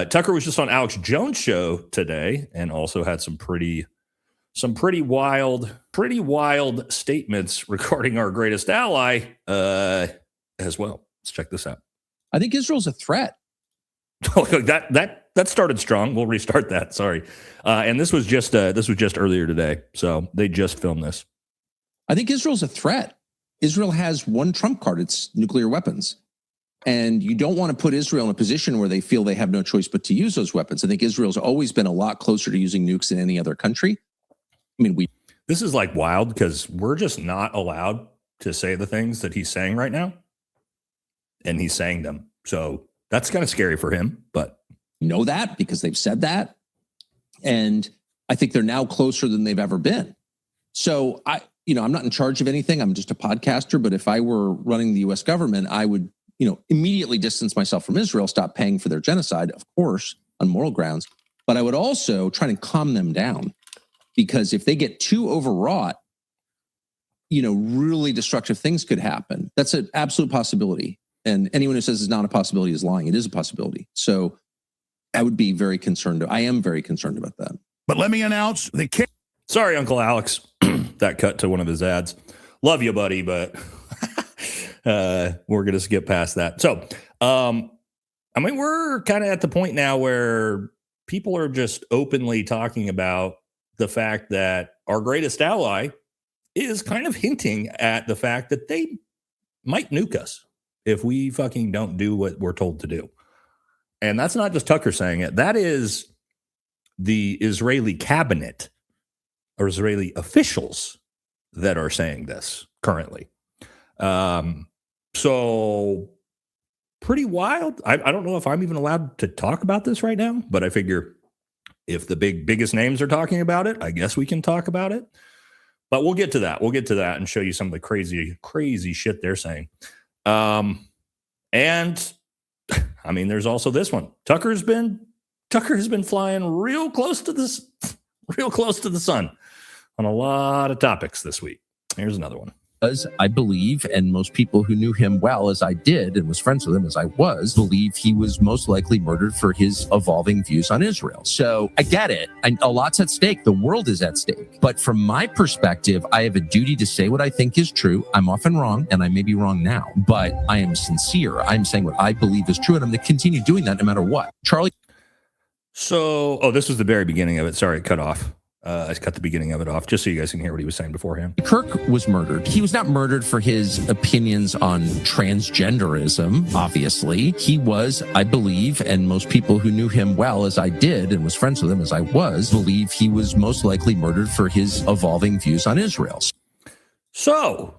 Tucker was just on Alex Jones' show today and also had some pretty wild statements regarding our greatest ally as well. Let's check this out. I think Israel's a threat. That started strong. We'll restart that. Sorry. And this was just earlier today. So they just filmed this. I think Israel's a threat. Israel has one trump card. It's nuclear weapons. And you don't want to put Israel in a position where they feel they have no choice but to use those weapons. I think Israel's always been a lot closer to using nukes than any other country. I mean, this is like wild because we're just not allowed to say the things that he's saying right now. And he's saying them. So that's kind of scary for him, but know that because they've said that. And I think they're now closer than they've ever been. So I'm not in charge of anything. I'm just a podcaster. But if I were running the US government, I would, immediately distance myself from Israel, stop paying for their genocide, of course, on moral grounds. But I would also try to calm them down because if they get too overwrought, really destructive things could happen. That's an absolute possibility. And anyone who says it's not a possibility is lying. It is a possibility. So I would be very concerned. I am very concerned about that. But let me announce the kick. Sorry, Uncle Alex. That cut to one of his ads. Love you, buddy, but we're going to skip past that. So, we're kind of at the point now where people are just openly talking about the fact that our greatest ally is kind of hinting at the fact that they might nuke us if we fucking don't do what we're told to do. And that's not just Tucker saying it. That is the Israeli cabinet or Israeli officials that are saying this currently. So pretty wild. I don't know if I'm even allowed to talk about this right now, but I figure if the biggest names are talking about it, I guess we can talk about it. But we'll get to that. We'll get to that and show you some of the crazy shit they're saying. And there's also this one. Tucker has been flying real close to the sun on a lot of topics this week. Here's another one. As I believe, and most people who knew him well as I did and was friends with him as I was, believe he was most likely murdered for his evolving views on Israel. So I get it. A lot's at stake. The world is at stake. But from my perspective, I have a duty to say what I think is true. I'm often wrong, and I may be wrong now, but I am sincere. I'm saying what I believe is true, and I'm going to continue doing that no matter what. Charlie. So, this was the very beginning of it. Sorry, it cut off. I cut the beginning of it off just so you guys can hear what he was saying beforehand. Kirk was murdered. He was not murdered for his opinions on transgenderism, obviously. He was, I believe, and most people who knew him well as I did and was friends with him as I was, believe he was most likely murdered for his evolving views on Israel. So,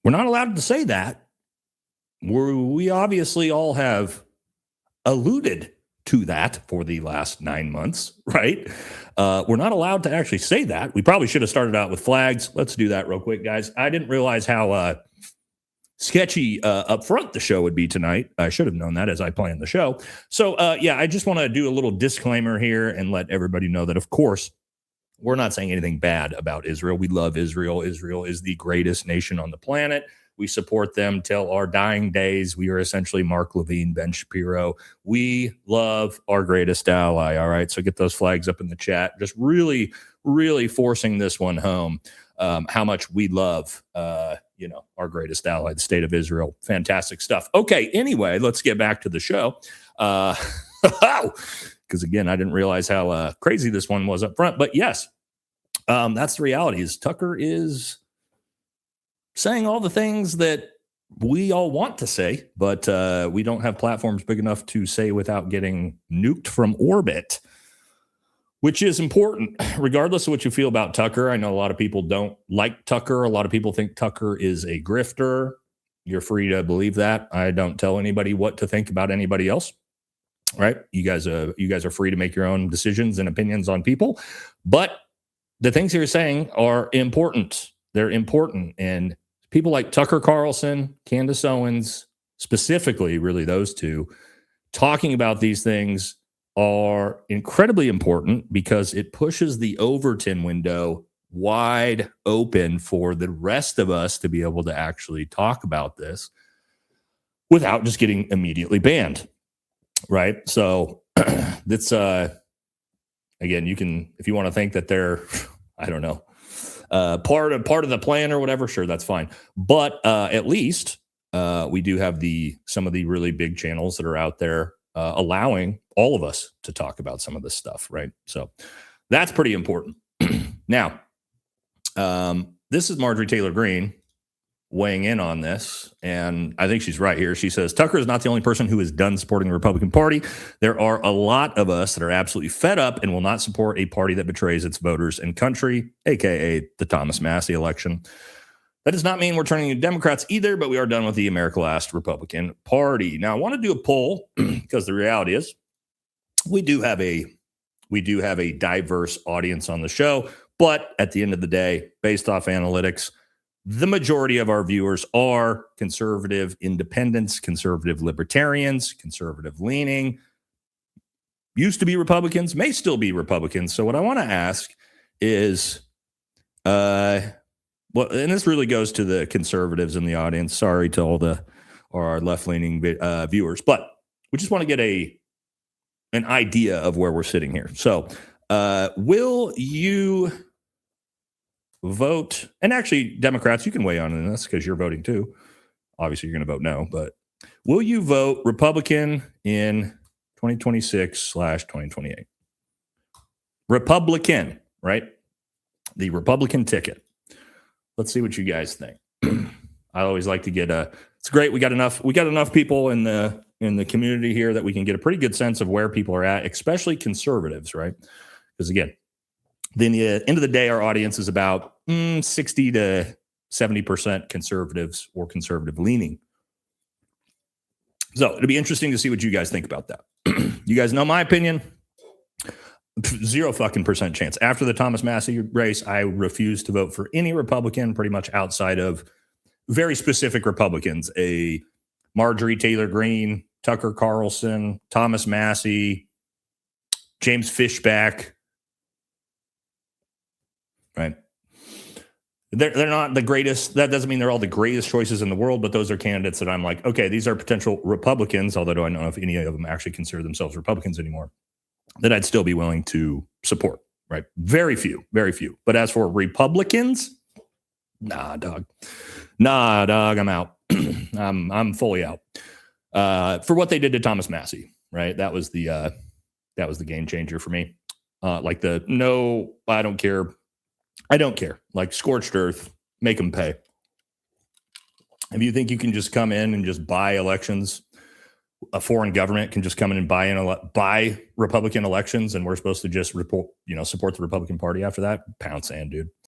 we're not allowed to say that. We obviously all have alluded to that for the last 9 months, right? We're not allowed to actually say that. We probably should have started out with flags. Let's do that real quick, guys. I didn't realize how sketchy up front the show would be tonight. I should have known that as I planned the show. So, I just want to do a little disclaimer here and let everybody know that, of course, we're not saying anything bad about Israel. We love Israel. Israel is the greatest nation on the planet. We support them till our dying days. We are essentially Mark Levine, Ben Shapiro. We love our greatest ally. All right. So get those flags up in the chat. Just really, really forcing this one home. How much we love, our greatest ally, the state of Israel. Fantastic stuff. Okay. Anyway, let's get back to the show. Because again, I didn't realize how crazy this one was up front. But yes, that's the reality. Is Tucker is saying all the things that we all want to say, but we don't have platforms big enough to say without getting nuked from orbit, which is important, regardless of what you feel about Tucker. I know a lot of people don't like Tucker. A lot of people think Tucker is a grifter. You're free to believe that. I don't tell anybody what to think about anybody else, right? You guys are free to make your own decisions and opinions on people, but the things you're saying are important. They're important, and people like Tucker Carlson, Candace Owens, specifically, really those two, talking about these things are incredibly important because it pushes the Overton window wide open for the rest of us to be able to actually talk about this. without just getting immediately banned. Right. So that's again, you can, if you want to think that they're, I don't know, part of the plan or whatever, sure, that's fine. But at least we do have some of the really big channels that are out there allowing all of us to talk about some of this stuff, right? So that's pretty important. Now, this is Marjorie Taylor Greene weighing in on this, and I think she's right here. She says, Tucker is not the only person who is done supporting the Republican Party. There are a lot of us that are absolutely fed up and will not support a party that betrays its voters and country, aka the Thomas Massie election. That does not mean we're turning to Democrats either, but we are done with the America Last Republican Party. Now, I want to do a poll because the reality is we do have a diverse audience on the show, but at the end of the day, based off analytics, the majority of our viewers are conservative independents, conservative libertarians, conservative leaning, used to be Republicans, may still be Republicans. So what I want to ask is, and this really goes to the conservatives in the audience. Sorry to all our left-leaning viewers, but we just want to get an idea of where we're sitting here. So will you vote? And actually, Democrats, you can weigh on in this because you're voting too. Obviously, you're going to vote no, but will you vote Republican in 2026/2028? Republican, right? The Republican ticket. Let's see what you guys think. I always like to get it's great. We got enough people in the community here that we can get a pretty good sense of where people are at, especially conservatives, right? Because again, then the end of the day, our audience is about 60 to 70% conservatives or conservative leaning. So it'll be interesting to see what you guys think about that. You guys know my opinion. 0% chance. After the Thomas Massie race, I refuse to vote for any Republican, pretty much outside of very specific Republicans. A Marjorie Taylor Greene, Tucker Carlson, Thomas Massie, James Fishback. Right. They're not the greatest. That doesn't mean they're all the greatest choices in the world, but those are candidates that I'm like, okay, these are potential Republicans, although I don't know if any of them actually consider themselves Republicans anymore, that I'd still be willing to support, right? Very few. But as for Republicans, nah, dog, I'm out. I'm fully out. For what they did to Thomas Massie, right? That was the game changer for me. Like no, I don't care. Like scorched earth, make them pay. If you think you can just come in and just buy elections, a foreign government can just come in and buy Republican elections, and we're supposed to just support the Republican Party after that, pound sand, dude.